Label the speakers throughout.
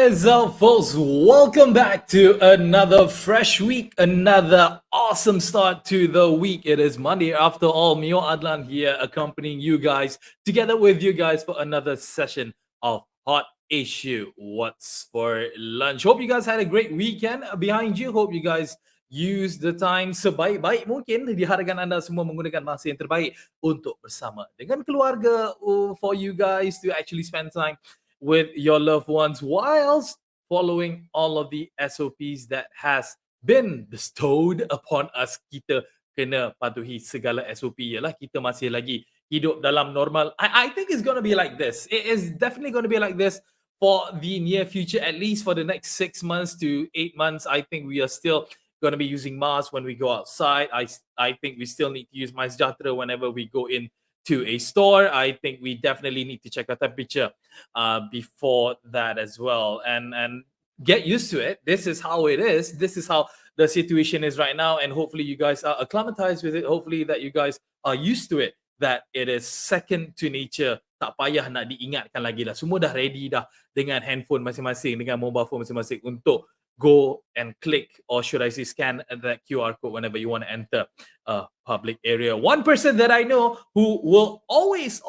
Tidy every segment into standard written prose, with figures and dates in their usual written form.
Speaker 1: is up, folks? Welcome back to another fresh week, another awesome start to the week. It is Monday after all. Mio Adlan here, accompanying you guys, together with you guys for another session of Hot Issue. What's for lunch? Hope you guys had a great weekend behind you. Hope you guys use the time sebaik-baik mungkin. Diharapkan anda semua menggunakan masa yang terbaik untuk bersama dengan keluarga, for you guys to actually spend time with your loved ones whilst following all of the SOPs that has been bestowed upon us. Kita kena patuhi segala SOP. Yalah, kita masih lagi hidup dalam normal. I think it's going to be like this. It is definitely going to be like this for the near future, at least for the next 6 months to 8 months. I think we are still going to be using masks when we go outside. I think we still need to use MySejahtera whenever we go in to a store. I think we definitely need to check our temperature before that as well, and get used to it. This is how it is. This is how the situation is right now, and hopefully you guys are acclimatized with it. Hopefully that you guys are used to it, that it is second to nature. Tak payah nak diingatkan lagi dah. Semua dah ready dah dengan handphone masing-masing, dengan mobile phone masing-masing untuk go and click, or should I say scan that QR code whenever you want to enter a public area. One person that I know who will always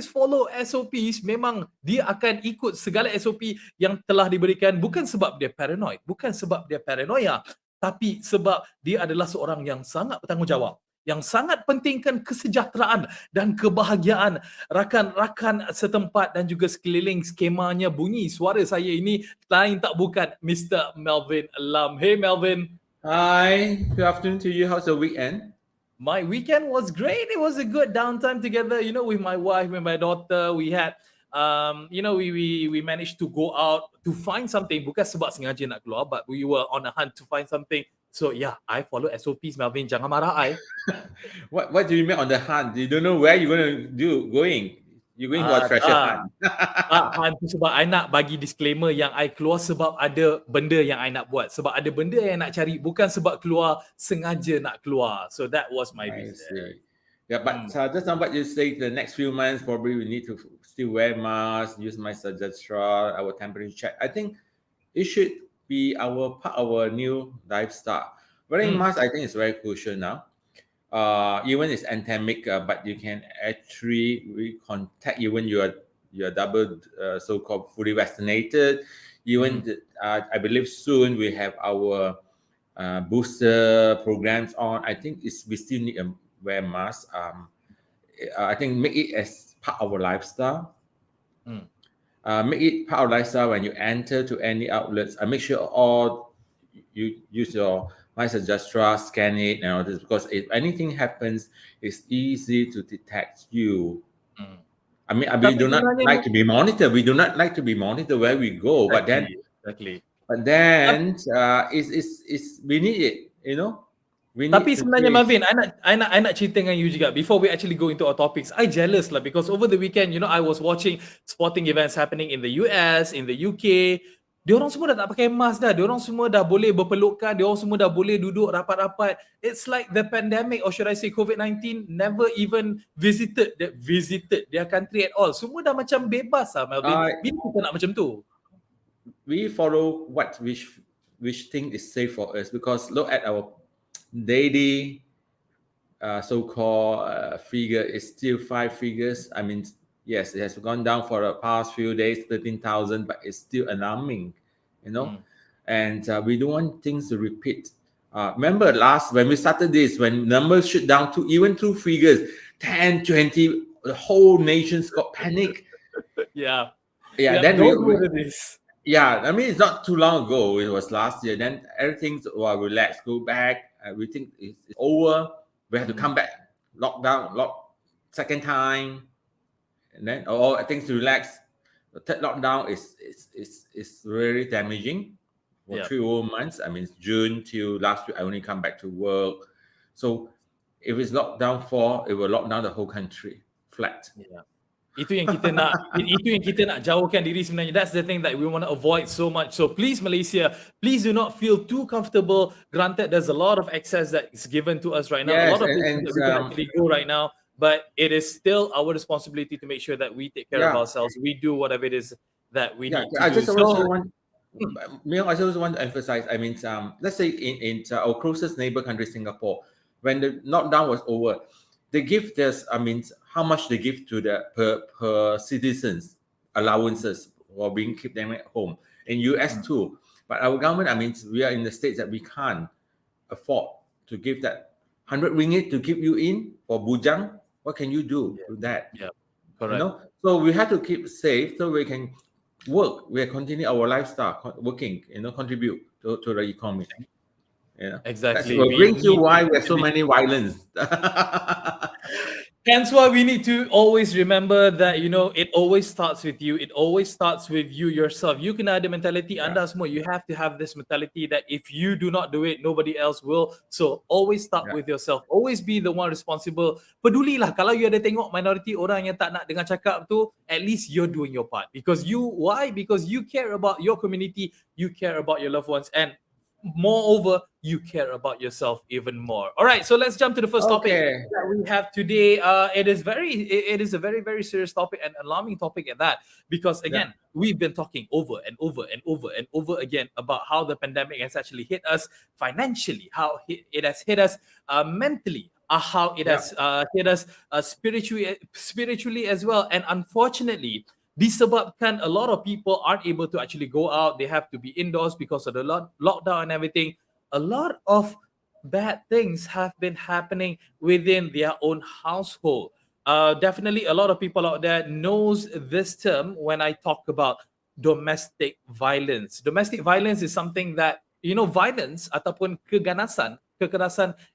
Speaker 1: follow SOPs, memang dia akan ikut segala SOP yang telah diberikan, bukan sebab dia paranoid, bukan sebab dia paranoia, tapi sebab dia adalah seorang yang sangat bertanggungjawab, yang sangat pentingkan kesejahteraan dan kebahagiaan rakan-rakan setempat dan juga sekeliling. Skemanya bunyi suara saya ini lain tak bukan Mr. Melvin Lam. Hey Melvin.
Speaker 2: Hi, good afternoon to you. How's the weekend?
Speaker 1: My weekend was great. It was a good downtime together, with my wife, with my daughter. We had we managed to go out to find something, bukan sebab sengaja nak keluar, but we were on a hunt to find something. So yeah, I follow SOPs, Melvin. Jangan marah I.
Speaker 2: What do you mean on the hunt? You don't know where you're going. You're going for a treasure hunt.
Speaker 1: Hunt tu sebab I nak bagi disclaimer yang I keluar sebab ada benda yang I nak buat. Sebab ada benda yang nak cari, bukan sebab keluar sengaja nak keluar. So that was my reason.
Speaker 2: Yeah, but just on what you say, the next few months probably we need to still wear masks, use MySejahtera, our temperature check. I think it should be our new lifestyle. Wearing mask, I think, is very crucial now. Even it's endemic, but you can actually contact even you're double so-called fully vaccinated. Even I believe soon we have our booster programs on. I think we still need to wear masks. I think make it as part of our lifestyle. Make it part of lifestyle when you enter to any outlets. Make sure all you use your MySejahtera, scan it and all this, because if anything happens, it's easy to detect you. I mean, we do not like to be monitored. We do not like to be monitored where we go.
Speaker 1: Exactly.
Speaker 2: But then we need it,
Speaker 1: Tapi sebenarnya Marvin, I nak cerita dengan you juga before we actually go into our topics. I jealous lah because over the weekend, I was watching sporting events happening in the US, in the UK. Diorang semua dah tak pakai mask dah. Diorang semua dah boleh berpelukan. Diorang semua dah boleh duduk rapat-rapat. It's like the pandemic, or should I say COVID-19, never even visited their country at all. Semua dah macam bebas lah, Melvin. Bila kita nak macam tu?
Speaker 2: We follow which thing is safe for us, because look at our daily so-called figure is still 5 figures. I mean, yes, it has gone down for the past few days, 13,000, but it's still alarming, and we don't want things to repeat. Remember when we started this, when numbers shoot down to even 2 figures, 10, 20, the whole nation's got panic.
Speaker 1: Yeah.
Speaker 2: Then I mean, it's not too long ago. It was last year. Then everything's relaxed, go back. We think it's over. We have to come back, lockdown, second time, and then things relax. The third lockdown is really damaging for 3 whole months. I mean, June till last week, I only come back to work. So if it's locked down it will lock down the whole country flat.
Speaker 1: Yeah. Itu yang kita nak jauhkan diri sebenarnya. That's the thing that we want to avoid so much. So please, Malaysia, please do not feel too comfortable. Granted, there's a lot of access that is given to us right now.
Speaker 2: Yes,
Speaker 1: a lot of places that we can actually go right now. But it is still our responsibility to make sure that we take care of ourselves. We do whatever it is that we
Speaker 2: Yeah,
Speaker 1: need to
Speaker 2: I
Speaker 1: do.
Speaker 2: just also
Speaker 1: So,
Speaker 2: want, Mel, I just want to emphasize. I mean, let's say in our closest neighbor country, Singapore, when the lockdown was over, they give this. I mean, how much they give to the per citizens allowances for being keep them at home. In US too, but our government, I mean, we are in the states that we can't afford to give that 100 ringgit to keep you in for bujang. What can you do with that?
Speaker 1: yeah,
Speaker 2: You
Speaker 1: correct.
Speaker 2: know, so we have to keep safe so we can work, we continue our lifestyle, working, contribute to the economy. Yeah, that's
Speaker 1: Exactly.
Speaker 2: what
Speaker 1: We
Speaker 2: brings you
Speaker 1: need to
Speaker 2: why we have so
Speaker 1: actually.
Speaker 2: many violence.
Speaker 1: Hence why we need to always remember that, it always starts with you. It always starts with you yourself. You can ada mentality
Speaker 2: Yeah,
Speaker 1: anda semua. You have to have this mentality that if you do not do it, nobody else will. So always start
Speaker 2: yeah.
Speaker 1: with yourself. Always be the one responsible. Pedulilah kalau you ada tengok minoriti orang yang tak nak dengar cakap tu, at least you're doing your part. Why? Because you care about your community, you care about your loved ones, and moreover, you care about yourself even more. All right, so let's jump to the first topic
Speaker 2: Okay.
Speaker 1: that we have today. It is a very, very serious topic and alarming topic at that, because
Speaker 2: Yeah,
Speaker 1: again, we've been talking over and over and over and over again about how the pandemic has actually hit us financially, how it has hit us mentally, how it
Speaker 2: yeah,
Speaker 1: has hit us spiritually as well. And unfortunately, disebabkan a lot of people aren't able to actually go out, they have to be indoors because of the lockdown and everything. A lot of bad things have been happening within their own household. Definitely, a lot of people out there knows this term when I talk about domestic violence. Domestic violence is something that, violence ataupun kekerasan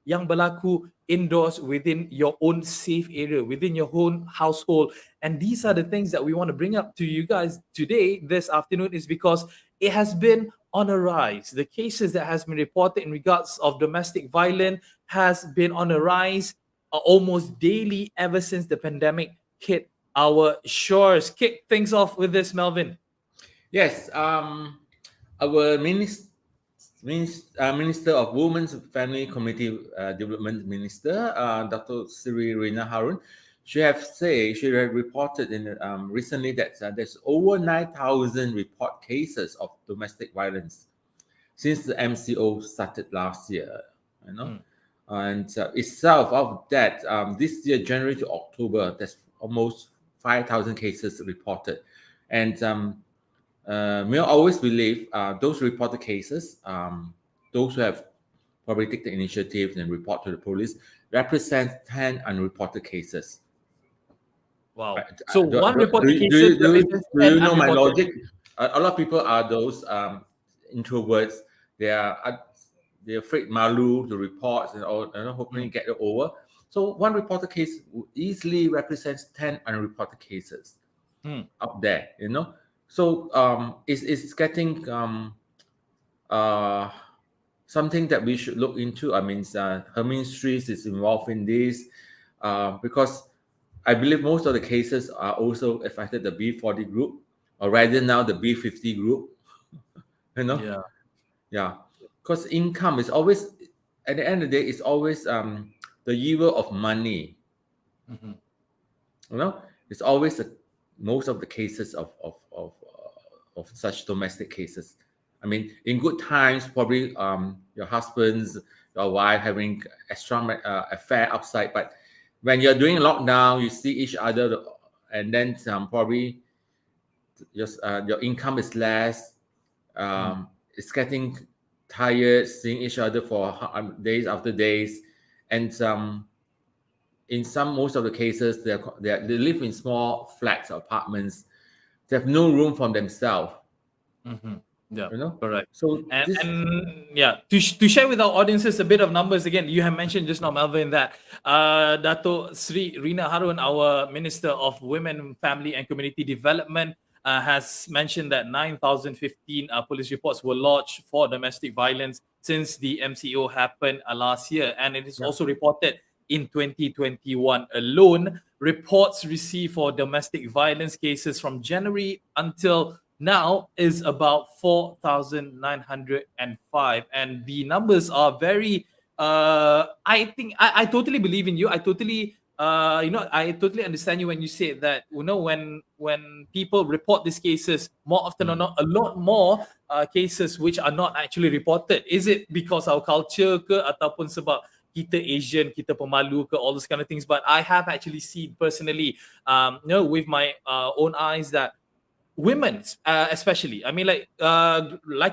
Speaker 1: yang berlaku indoors within your own safe area, within your own household. And these are the things that we want to bring up to you guys today, this afternoon, is because it has been on a rise. The cases that has been reported in regards of domestic violence has been on a rise almost daily ever since the pandemic hit our shores. Kick things off with this, Melvin.
Speaker 2: yes. Our Minister of Women's Family Community Development Minister, Dr. Sri Rina Harun, she have reported in recently that there's over 9,000 report cases of domestic violence since the MCO started last year. You know, and itself of that, this year January to October, there's almost 5,000 cases reported, and we always believe those reported cases, those who have probably take the initiative and report to the police, represent 10 unreported cases.
Speaker 1: Wow.
Speaker 2: Uh,
Speaker 1: So
Speaker 2: do,
Speaker 1: one
Speaker 2: do, do,
Speaker 1: reported
Speaker 2: you- do,
Speaker 1: cases
Speaker 2: you- do, you-
Speaker 1: represents
Speaker 2: do
Speaker 1: 10
Speaker 2: you know my
Speaker 1: unreported.
Speaker 2: logic? A lot of people are those introverts. They're afraid malu to report and all, hoping to get it over. So one reported case easily represents 10 unreported cases up there. So it's getting something that we should look into. I mean, her ministry is involved in this because I believe most of the cases are also affected the B40 group, or rather now the B50 group.
Speaker 1: Yeah.
Speaker 2: Yeah, because income is always, at the end of the day, it's always the evil of money.
Speaker 1: Mhm.
Speaker 2: It's always most of the cases of such domestic cases. I mean, in good times, probably your husband's, your wife having extra affair outside, but when you're doing lockdown, you see each other, and then probably your income is less. It's getting tired seeing each other for days after days, and in most of the cases, they live in small flats or apartments. They have no room for themselves.
Speaker 1: Yeah,
Speaker 2: You know,
Speaker 1: correct.
Speaker 2: so this
Speaker 1: And yeah, to share with our audiences a bit of numbers again, you have mentioned just now, Melvin, that Dato Sri Rina Harun, our Minister of Women, Family and Community Development, has mentioned that 9,015 police reports were lodged for domestic violence since the MCO happened last year. And it is
Speaker 2: yeah,
Speaker 1: also reported in 2021 alone, reports received for domestic violence cases from January until now is about 4,905, and the numbers are very I think I totally believe in you. I totally I totally understand you when you say that, when people report these cases, more often or not, a lot more cases which are not actually reported. Is it because our culture ke, ataupun sebab kita Asian, kita pemalu ke, all those kind of things? But I have actually seen personally, with my own eyes, that women, especially, I mean, like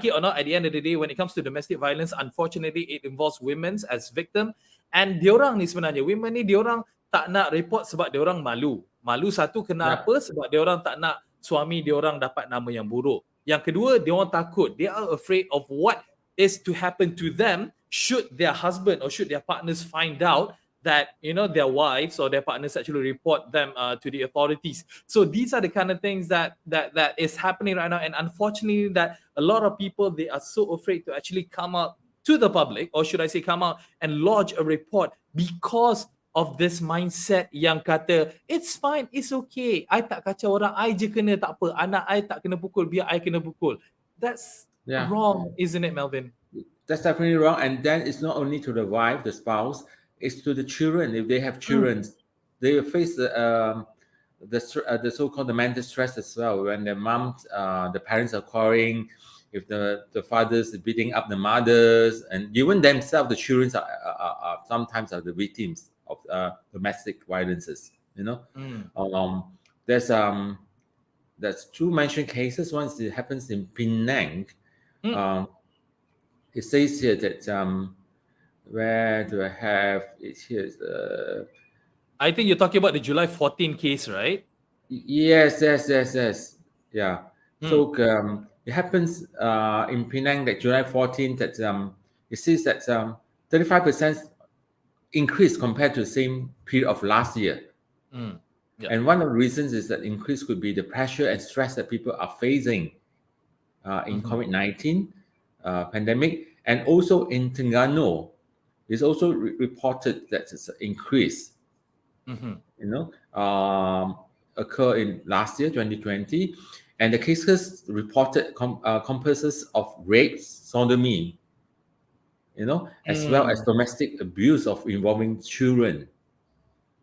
Speaker 1: it or not, at the end of the day, when it comes to domestic violence, unfortunately it involves women as victim. And diorang ni sebenarnya, women ni, diorang tak nak report sebab diorang malu satu. Kenapa? Sebab diorang tak nak suami diorang dapat nama yang buruk. Yang kedua, diorang takut, they are afraid of what is to happen to them should their husband or should their partners find out that their wives or their partners actually report them to the authorities. So these are the kind of things that is happening right now, and unfortunately, that a lot of people, they are so afraid to actually come out to the public, or should I say, come out and lodge a report, because of this mindset yang kata it's fine, it's okay, I tak kacau orang, I je kena, tak apa, anak I tak kena pukul, biar I kena pukul. That's wrong, isn't it, Melvin?
Speaker 2: That's definitely wrong. And then it's not only to the wife, the spouse, it's to the children. If they have children, they will face the so-called the mental stress as well. When the moms, the parents are quarreling, if the fathers are beating up the mothers, and even themselves, the children are sometimes are the victims of domestic violences. There's two mentioned cases. One it happens in Penang. It says here that where do I have it here?
Speaker 1: I think you're talking about the July 14 case, right?
Speaker 2: Yes. Yeah. So it happens in Penang that July 14 that it says that 35% increase compared to the same period of last year. And one of the reasons is that increase could be the pressure and stress that people are facing in COVID-19 pandemic, and also in Terengganu, it's also reported that it's an increase. Occur in last year, 2020, and the cases reported compasses of rape, sodomy, as well as domestic abuse involving children.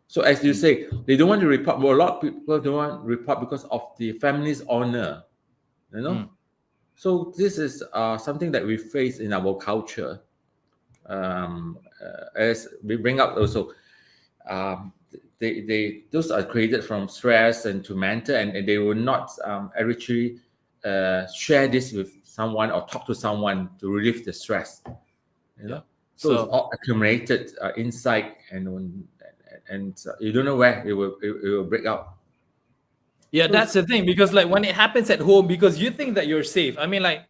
Speaker 2: So as you say, they don't want to report, but a lot of people don't want to report because of the family's honor, So this is something that we face in our culture. As we bring up also, those are created from stress and to mental, and they will not actually share this with someone or talk to someone to relieve the stress. So it's all accumulated inside, and you don't know where it will break out.
Speaker 1: Yeah, that's the thing, because when it happens at home, because you think that you're safe. I mean, I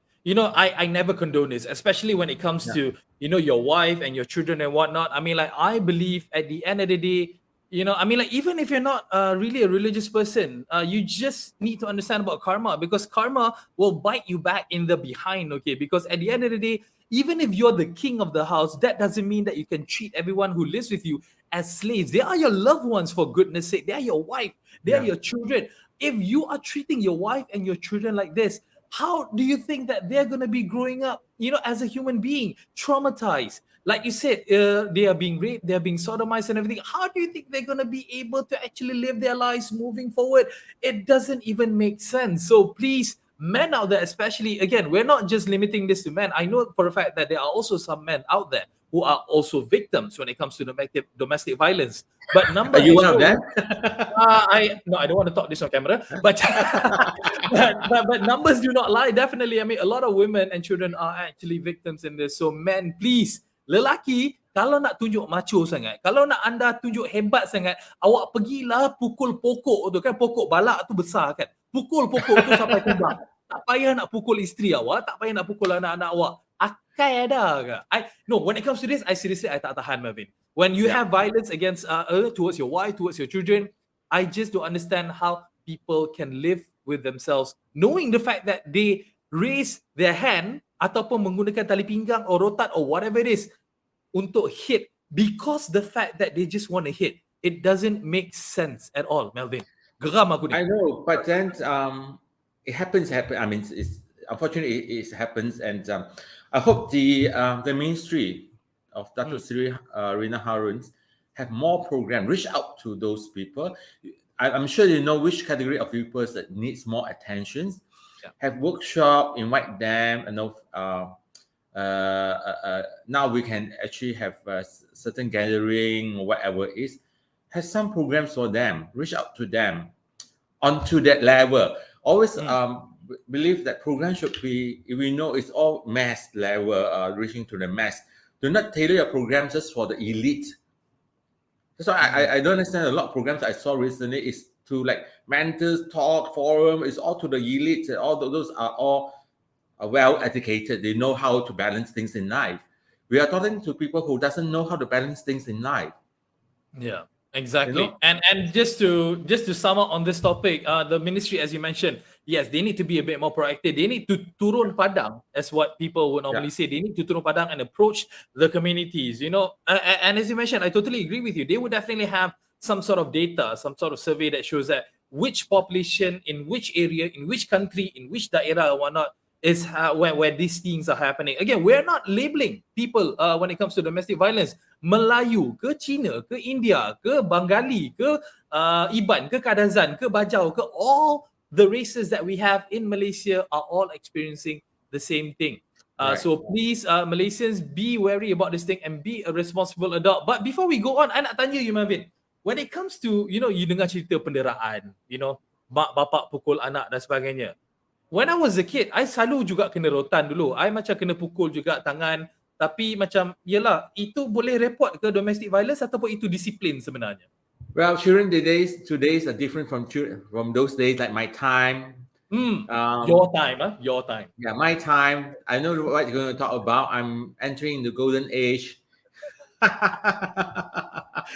Speaker 1: never condone this, especially when it comes to your wife and your children and whatnot. I mean, I believe at the end of the day, even if you're not really a religious person, you just need to understand about karma, because karma will bite you back in the behind. Okay, because at the end of the day, even if you're the king of the house, that doesn't mean that you can treat everyone who lives with you as slaves. They are your loved ones, for goodness sake. They are your wife. They are your children. If you are treating your wife and your children like this, how do you think that they're going to be growing up, as a human being, traumatized? Like you said, they are being raped, they're being sodomized and everything. How do you think they're going to be able to actually live their lives moving forward? It doesn't even make sense. So please, men out there especially, again, we're not just limiting this to men. I know for a fact that there are also some men out there who are also victims when it comes to domestic violence. But
Speaker 2: Are you one of them?
Speaker 1: I don't want to talk this on camera, but but numbers do not lie. Definitely, I mean, a lot of women and children are actually victims in this. So men, please, lelaki, kalau nak tunjuk macho sangat, kalau nak anda tunjuk hebat sangat, awak pergilah pukul pokok tu kan, pokok balak tu besar kan, pukul pokok tu sampai tumbang. Tak payah nak pukul isteri awak, tak payah nak pukul anak-anak awak. Akai ada ke? No, when it comes to this, I tak tahan, Melvin. When you have violence against towards your wife, towards your children, I just don't understand how people can live with themselves, knowing the fact that they raise their hand ataupun menggunakan tali pinggang or rotat or whatever it is untuk hit, because the fact that they just want to hit. It doesn't make sense at all, Melvin. Geram aku ni.
Speaker 2: I know, but then it happens. I mean, it's unfortunately it happens, and I hope the Ministry of Dato' Sri Rina Harun have more program, reach out to those people. I'm sure you know which category of people that needs more attention.
Speaker 1: Yeah.
Speaker 2: Have workshop, invite them, and now we can actually have a certain gathering or whatever it is. Have some programs for them. Reach out to them onto that level. Always believe that program should be, if we know it's all mass level, reaching to the mass. Do not tailor your program just for the elite. That's why I don't understand a lot of programs I saw recently is to like mentors talk forum. It's all to the elites. And all those are all well educated. They know how to balance things in life. We are talking to people who doesn't know how to balance things in life.
Speaker 1: Yeah, exactly.
Speaker 2: You know?
Speaker 1: And just to sum up on this topic, the ministry, as you mentioned, yes, they need to be a bit more proactive. They need to turun padang, as what people would normally say. They need to turun padang and approach the communities. You know, and as you mentioned, I totally agree with you. They would definitely have some sort of data, some sort of survey that shows that which population in which area, in which country, in which daerah or whatnot is where these things are happening. Again, we're not labeling people when it comes to domestic violence. Melayu ke Cina ke India ke Bengali ke Iban ke Kadazan ke Bajau ke, all the races that we have in Malaysia are all experiencing the same thing.
Speaker 2: Right.
Speaker 1: So please, Malaysians, be wary about this thing and be a responsible adult. But before we go on, I nak tanya you, Marvin, when it comes to, you know, you dengar cerita penderaan, you know, mak bapak pukul anak dan sebagainya. When I was a kid, I selalu juga kena rotan dulu. I macam kena pukul juga tangan. Tapi macam, yelah, itu boleh report ke domestic violence ataupun itu disiplin sebenarnya?
Speaker 2: Well, children today's are different from those days, like my time.
Speaker 1: Your time, huh? Your time.
Speaker 2: Yeah, my time. I know what you're going to talk about. I'm entering the golden age.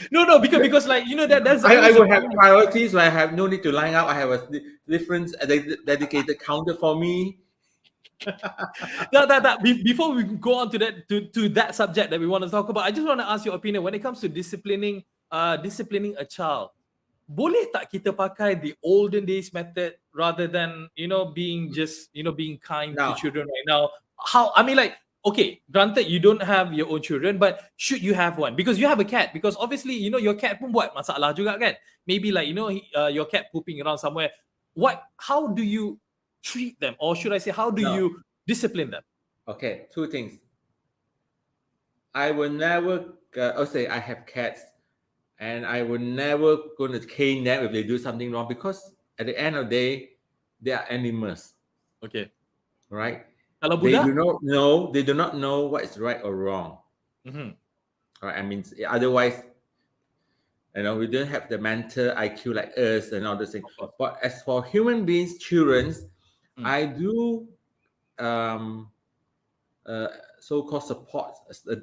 Speaker 1: No, because like, you know, that's
Speaker 2: I will have priorities. So I have no need to line up. I have a different dedicated counter for me.
Speaker 1: Before we go on to that subject that we want to talk about, I just want to ask your opinion when it comes to disciplining a child. Boleh tak kita pakai the olden days method rather than, you know, being kind to children right now? How, I mean, like, okay, granted you don't have your own children, but should you have one? Because you have a cat. Because obviously, you know, your cat pun buat masalah juga kan? Maybe like, you know, your cat pooping around somewhere. How do you treat them? Or should I say, how do you discipline them?
Speaker 2: Okay, two things. I will never, I have cats, and I will never going to cane them if they do something wrong, because at the end of the day, they are animals.
Speaker 1: Okay.
Speaker 2: Right?
Speaker 1: Kalau
Speaker 2: They
Speaker 1: budak?
Speaker 2: do not know what is right or wrong. Right? I mean, otherwise, you know, we don't have the mental IQ like us and all those things. But as for human beings, children, I do so-called support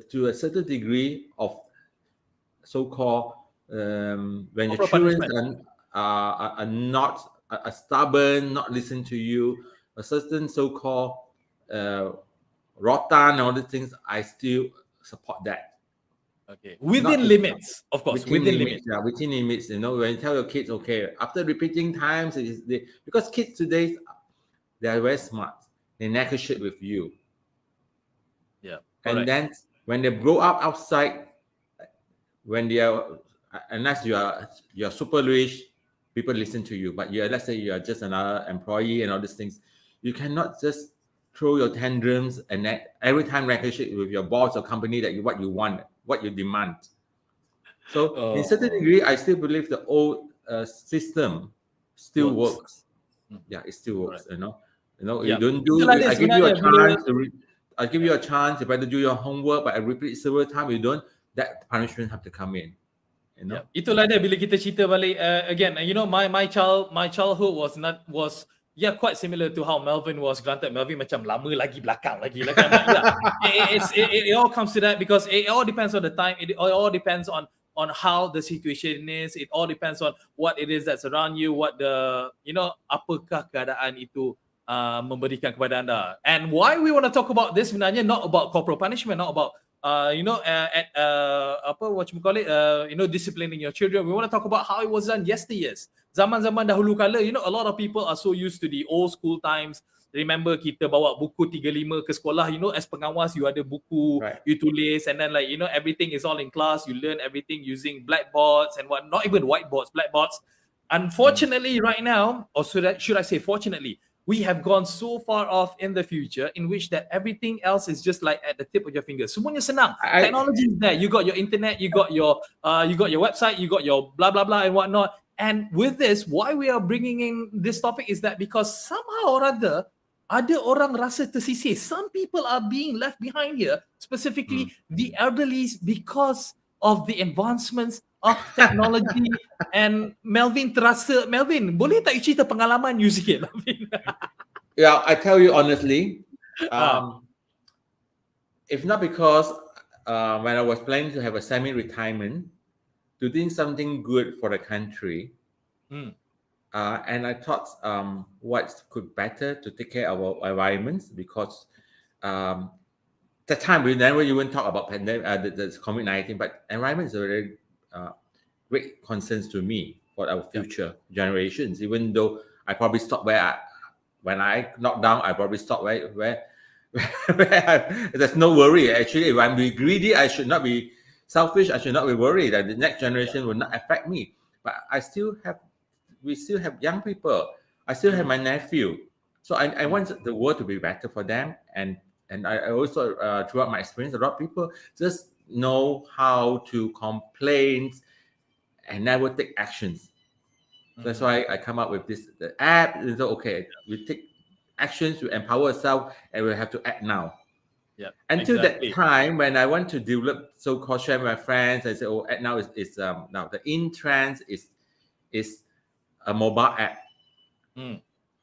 Speaker 2: to a certain degree of so-called when the children are not stubborn, not listen to you, a certain so-called rotan, all these things, I still support that.
Speaker 1: Okay, within limits, of course.
Speaker 2: Within limits. Yeah, within limits. You know, when you tell your kids, okay, after repeating times, because kids today, they are very smart. They negotiate with you.
Speaker 1: Yeah.
Speaker 2: And then when they grow up outside, when they are, unless you're super rich, people listen to you. But let's say you are just another employee and all these things, you cannot just throw your tantrums and every time negotiate with your boss or company that what you want, what you demand. So in certain degree, I still believe the old system still works. Yeah, it still works. You know, you don't do. I give you a chance. I give you a chance. You better do your homework, but I repeat several times. You don't. That punishment have to come in. You know.
Speaker 1: Yeah. Itulah dia bila kita cerita balik again. You know, my childhood was quite similar to how Melvin was. Granted, Melvin macam lama lagi belakang lagi lah kan. But it all comes to that because it all depends on the time. It all depends on how the situation is. It all depends on what it is that's around you, what the, you know, apakah keadaan itu memberikan kepada anda. And why we want to talk about this sebenarnya, not about corporal punishment, not about disciplining your children. We want to talk about how it was done yesteryears. Zaman-zaman dahulu kala, you know, a lot of people are so used to the old school times, remember kita bawa buku 35 ke sekolah, as pengawas you ada buku,
Speaker 2: Right.
Speaker 1: you tulis, and then everything is all in class, you learn everything using blackboards and what, not even whiteboards, blackboards. Unfortunately, right now, or should I say fortunately, we have gone so far off in the future in which that everything else is just like at the tip of your finger. Semuanya senang. Technology is there. You got your internet, you got your website, you got your blah blah blah and whatnot. And with this, why we are bringing in this topic is that because somehow or other, ada orang rasa tersisih. Some people are being left behind here, specifically the elderly, because of the advancements of technology. And Melvin, boleh tak you cerita pengalaman you sikit, Melvin?
Speaker 2: Yeah, I tell you honestly, if not because when I was planning to have a semi-retirement, to doing something good for the country, and I thought what could better to take care of our environments, because that time we never even talk about pandemic, the COVID-19, but environment is a very great concerns to me for our future generations. Even though I probably stop when I knock down, I probably stop where there's no worry. Actually, if I'm being greedy, I should not be selfish. I should not be worried that the next generation will not affect me. But we still have young people. I still have my nephew. So I want the world to be better for them. And I also, throughout my experience, a lot of people just know how to complain and never take actions. That's why I come up with the app. Is okay, we take actions to empower ourselves, and we have to act now.
Speaker 1: Yeah.
Speaker 2: Until that time, when I want to develop so-called share with my friends, I say, "Oh, act now is now the in trend is a mobile app."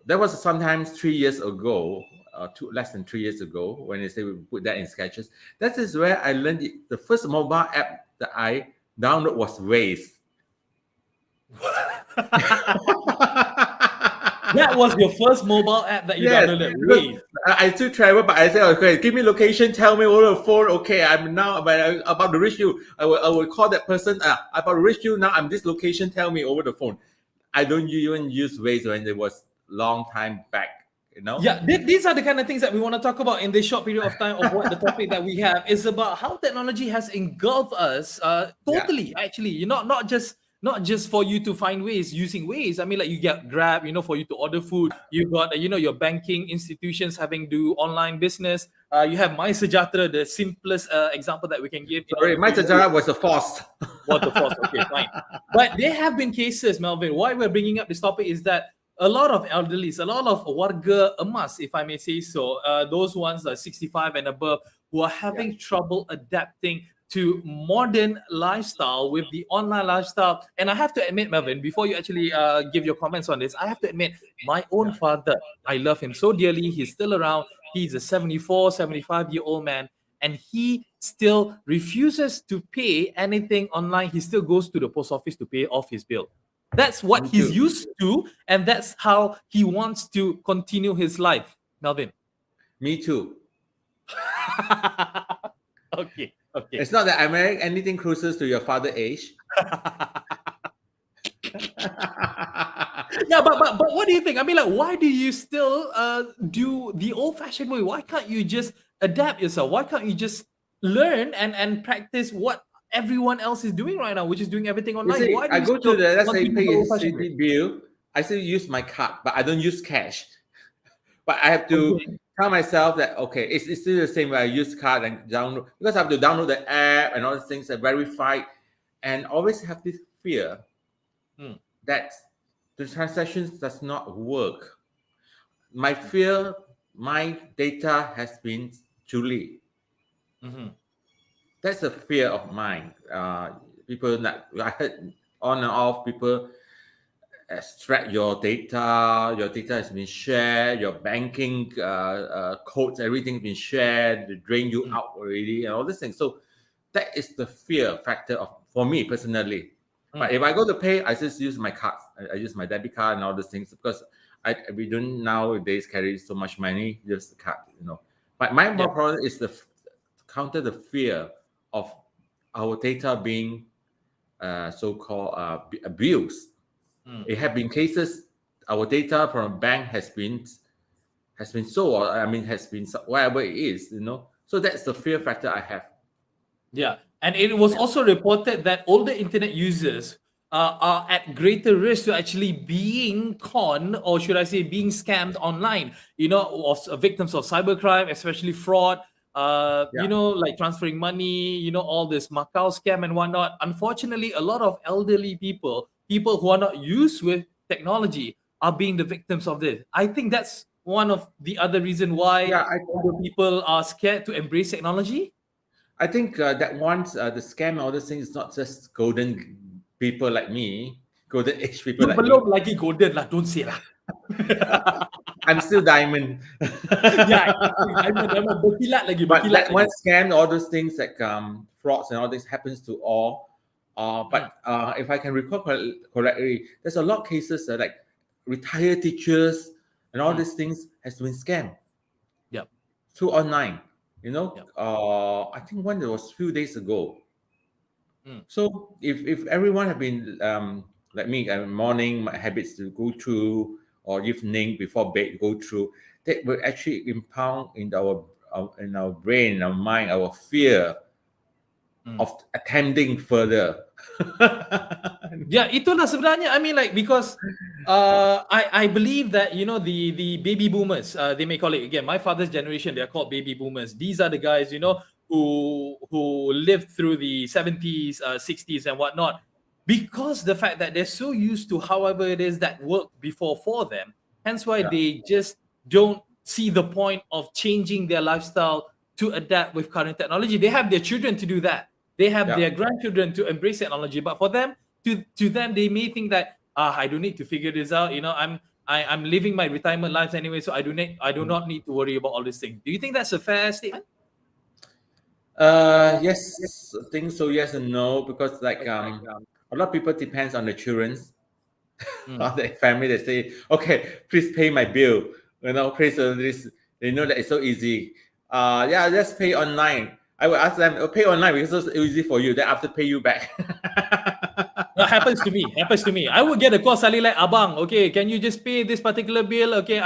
Speaker 2: That was sometimes 3 years ago, less than 3 years ago, when they say we put that in sketches. That is where I learned the first mobile app that I downloaded was Waze.
Speaker 1: That was your first mobile app that you downloaded. Waze.
Speaker 2: I still travel, but I say, okay, give me location, tell me over the phone. Okay, I'm now about to reach you. I will call that person. About to reach you now. I'm this location. Tell me over the phone. I don't even use Waze when it was long time back.
Speaker 1: Yeah, these are the kind of things that we want to talk about in this short period of time of what the topic that we have is about, how technology has engulfed us totally. Actually, not just for you to find ways using Waze. I mean, like you get Grab, for you to order food. You got your banking institutions having do online business. You have My Sejahtera, the simplest example that we can give.
Speaker 2: Sorry, My Sejahtera was a force.
Speaker 1: What the force? Okay, fine. But there have been cases, Melvin. Why we're bringing up this topic is that a lot of elderlies, a lot of warga emas, if I may say so, those ones are 65 and above, who are having trouble adapting to modern lifestyle with the online lifestyle. And I have to admit, Melvin, before you actually give your comments on this, I have to admit, my own father, I love him so dearly. He's still around. He's a 74, 75-year-old man, and he still refuses to pay anything online. He still goes to the post office to pay off his bill. That's what he's used to, and that's how he wants to continue his life. Melvin.
Speaker 2: Me too.
Speaker 1: Okay.
Speaker 2: It's not that I'm wearing anything closest to your father age.
Speaker 1: Yeah, but what do you think? I mean, like, why do you still do the old-fashioned way? Why can't you just adapt yourself? Why can't you just learn and practice what everyone else is doing right now, which is doing everything online?
Speaker 2: You see,
Speaker 1: Why do
Speaker 2: I
Speaker 1: you
Speaker 2: go to the, let's say,
Speaker 1: continue
Speaker 2: pay
Speaker 1: the
Speaker 2: a
Speaker 1: old-fashioned way?
Speaker 2: city bill. I still use my card, but I don't use cash. But I have to tell myself that, okay, it's still the same way. I use card and download, because I have to download the app and all the things that verify, and always have this fear that the transactions does not work. My fear, my data has been stolen. That's a fear of mine. People that I heard on and off, people extract your data. Your data has been shared. Your banking codes, everything's been shared. They drain you out already, and all these things. So that is the fear factor for me personally. But if I go to pay, I just use my cards. I use my debit card and all these things, because we don't nowadays carry so much money, just the card, But my problem is counter the fear of our data being so-called abused. It have been cases, our data from a bank has been has been sold, or I mean, has been whatever it is, So that's the fear factor I have.
Speaker 1: Yeah, and it was also reported that older internet users are at greater risk to actually being conned, or should I say, being scammed online. Of victims of cybercrime, especially fraud.
Speaker 2: Yeah.
Speaker 1: Like transferring money. All this Macau scam and whatnot. Unfortunately, a lot of elderly people who are not used with technology, are being the victims of this. I think that's one of the other reason why
Speaker 2: Yeah,
Speaker 1: older people are scared to embrace technology.
Speaker 2: I think that once the scam, all those things, is not just golden people like me, golden age people
Speaker 1: You
Speaker 2: like me.
Speaker 1: belum lagi golden lah, don't say lah.
Speaker 2: I'm still diamond.
Speaker 1: Yeah, exactly. Diamond berkilat lagi,
Speaker 2: But
Speaker 1: berkilat
Speaker 2: that one
Speaker 1: lagi.
Speaker 2: scam, all those things like frauds and all this happens to all. But if I can recall correctly, there's a lot of cases that like retired teachers and all these things has been scammed
Speaker 1: Yep.
Speaker 2: through online.
Speaker 1: Yep.
Speaker 2: I think one that was a few days ago.
Speaker 1: Mm.
Speaker 2: So if everyone have been like me, morning my habits to go through, or evening before bed go through, that will actually impound in our brain, our mind, our fear of attempting further.
Speaker 1: Yeah, itulah sebenarnya. I mean, like, because I believe that the baby boomers, they may call it again. My father's generation, they are called baby boomers. These are the guys who lived through the 70s, 60s, and whatnot. Because the fact that they're so used to however it is that worked before for them, hence why
Speaker 2: Yeah.
Speaker 1: they just don't see the point of changing their lifestyle to adapt with current technology. They have their children to do that. They have
Speaker 2: Yeah.
Speaker 1: their grandchildren to embrace technology, but for them, to them, they may think that I don't need to figure this out. I'm living my retirement life anyway, so I do not need to worry about all these things. Do you think that's a fair statement?
Speaker 2: Yes, I think so. Yes and no, because like a lot of people depends on the children's on the family. They say, okay, please pay my bill. Please this. They know that it's so easy. Yeah, let's pay online. I will ask them, pay online because it's easy for you. Then after pay you back.
Speaker 1: That happens to me. I would get a call suddenly like, Abang, okay, can you just pay this particular bill? Okay,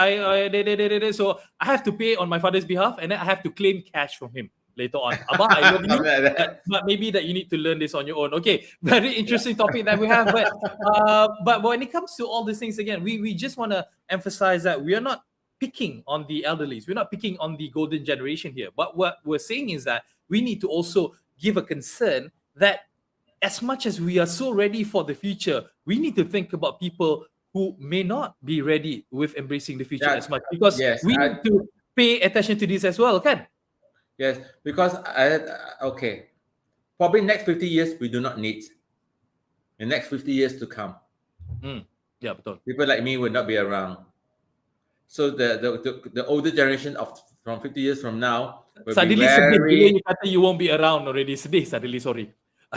Speaker 1: so I have to pay on my father's behalf, and then I have to claim cash from him later on. Abang, I love you,
Speaker 2: Something like that.
Speaker 1: but maybe that you need to learn this on your own. Okay, very interesting topic that we have. But when it comes to all these things, again, we just want to emphasize that we are not picking on the elderlies. We're not picking on the golden generation here. But what we're saying is that we need to also give a concern that as much as we are so ready for the future, we need to think about people who may not be ready with embracing the future as much, because
Speaker 2: yes,
Speaker 1: we need to pay attention to this as well, kan?
Speaker 2: Yes, because okay, probably next 50 years we do not need. The next 50 years to come,
Speaker 1: Yeah, betul.
Speaker 2: people like me will not be around. So the older generation from 50 years from now will
Speaker 1: Suddenly
Speaker 2: be
Speaker 1: sedih bila
Speaker 2: very.
Speaker 1: you kata you won't be around already. Sedih suddenly, sorry.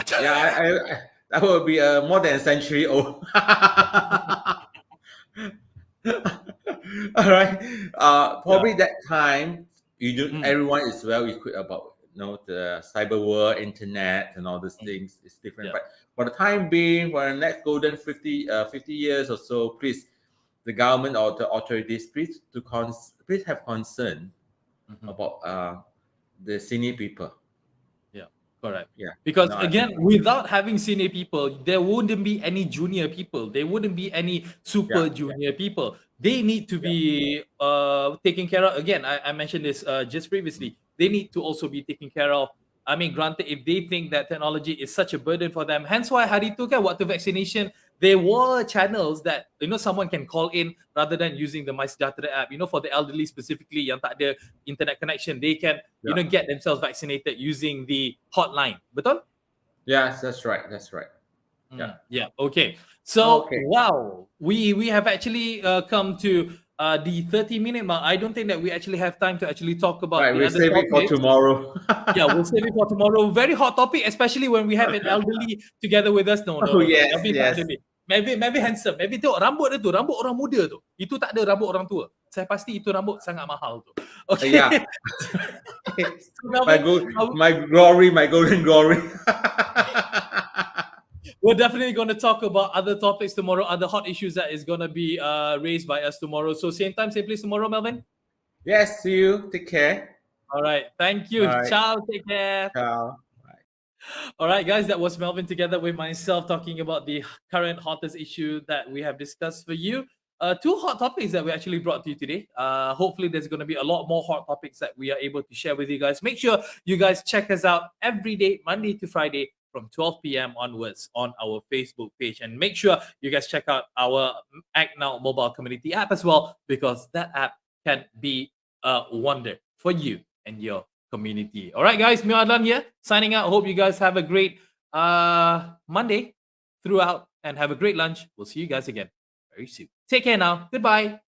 Speaker 2: Yeah, I will be more than a century old. All right. Probably that time everyone is well equipped about the cyber world, internet, and all these things. It's different.
Speaker 1: Yeah.
Speaker 2: But for the time being, for the next golden 50 years or so, please, the government or the authorities, please have concern about the senior people.
Speaker 1: Correct.
Speaker 2: Yeah.
Speaker 1: Because
Speaker 2: No, I
Speaker 1: again,
Speaker 2: think-
Speaker 1: without having senior people, there wouldn't be any junior people. There wouldn't be any super
Speaker 2: Yeah.
Speaker 1: junior people. They need to be taken care of. Again, I mentioned this just previously. They need to also be taken care of. I mean, granted, if they think that technology is such a burden for them, hence why hari tu kan waktu vaccination, there were channels that someone can call in rather than using the MySejahtera app. For the elderly specifically yang tak ada internet connection, they can get themselves vaccinated using the hotline. Betul?
Speaker 2: Yes, that's right. That's right.
Speaker 1: Yeah. Okay. So
Speaker 2: Okay.
Speaker 1: wow, we have actually come to the 30-minute mark. I don't think that we actually have time to actually talk about
Speaker 2: Right,
Speaker 1: the
Speaker 2: we'll
Speaker 1: other
Speaker 2: save it for
Speaker 1: topics.
Speaker 2: tomorrow.
Speaker 1: Yeah, we'll save it for tomorrow. Very hot topic, especially when we have an elderly together with us. No.
Speaker 2: Yes,
Speaker 1: Melvin tak ada ni. Melvin handsome. Melvin tengok rambut dia tu, rambut orang muda tu. Itu tak ada rambut orang tua. Saya pasti itu rambut sangat mahal tu. Okay.
Speaker 2: Yeah.
Speaker 1: So, Melvin,
Speaker 2: my golden glory.
Speaker 1: we're definitely going to talk about other topics tomorrow, other hot issues that is going to be raised by us tomorrow. So same time, same place tomorrow, Melvin?
Speaker 2: Yes, see you. Take care.
Speaker 1: All right. Thank you.
Speaker 2: All right.
Speaker 1: Ciao. Take care.
Speaker 2: Ciao.
Speaker 1: All right, guys, that was Melvin together with myself talking about the current hottest issue that we have discussed for you. Two hot topics that we actually brought to you today. Hopefully, there's going to be a lot more hot topics that we are able to share with you guys. Make sure you guys check us out every day, Monday to Friday, from 12 p.m. onwards on our Facebook page. And make sure you guys check out our Act Now mobile community app as well, because that app can be a wonder for you and your community. All right, guys, Mio Adlan here, signing out. Hope you guys have a great Monday throughout and have a great lunch. We'll see you guys again very soon. Take care now. Goodbye.